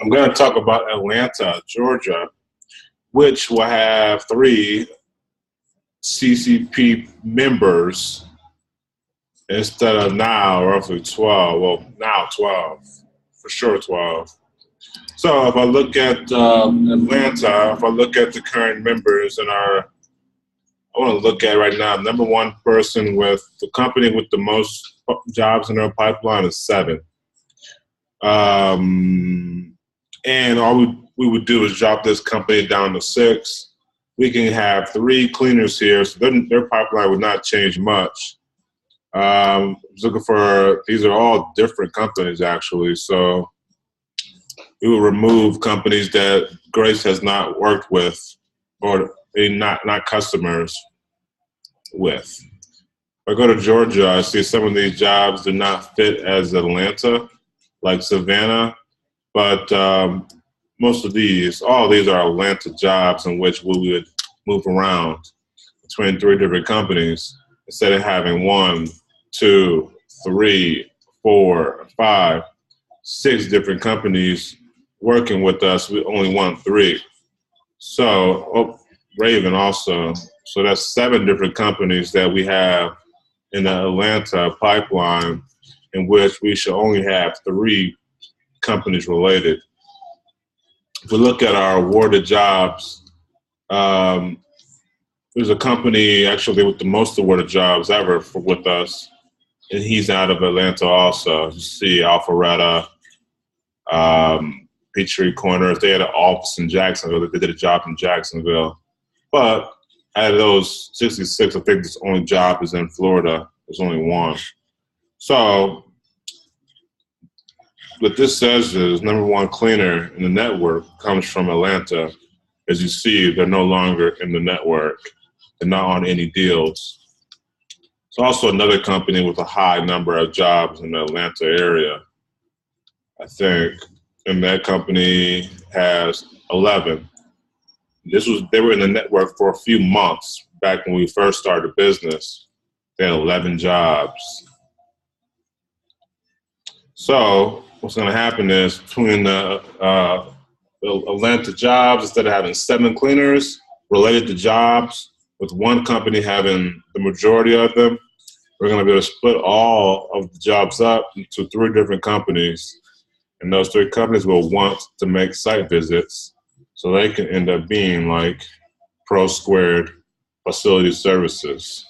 I'm going to talk about Atlanta, Georgia, which will have 3 CCP members instead of now roughly 12. Well, now 12, for sure 12. So if I look at Atlanta, if I look at the current members in I want to look at right now, number 1 person with the company with the most jobs in their pipeline is 7. And all we would do is drop this company down to 6. We can have 3 cleaners here, so their pipeline would not change much. Looking for, these are all different companies actually, so we will remove companies that Grace has not worked with or not customers with. If I go to Georgia, I see some of these jobs do not fit as Atlanta, like Savannah, but most of these, all of these are Atlanta jobs in which we would move around between 3 different companies instead of having 1, 2, 3, 4, 5, 6 different companies working with us. We only want 3. So, Raven also. So that's 7 different companies that we have in the Atlanta pipeline in which we should only have 3 companies related. If we look at our awarded jobs, there's a company actually with the most awarded jobs ever with us, and he's out of Atlanta also. You see Alpharetta, Peachtree Corners. They had an office in Jacksonville. They did a job in Jacksonville. But out of those 66, I think this only job is in Florida. There's only 1. So what this says is number 1 cleaner in the network comes from Atlanta. As you see, they're no longer in the network. They're not on any deals. It's also another company with a high number of jobs in the Atlanta area, I think. And that company has 11. They were in the network for a few months back when we first started business. They had 11 jobs. So what's going to happen is between the Atlanta jobs, instead of having 7 cleaners related to jobs, with 1 company having the majority of them, we're going to be able to split all of the jobs up into 3 different companies. And those 3 companies will want to make site visits, so they can end up being like Pro Squared Facility Services.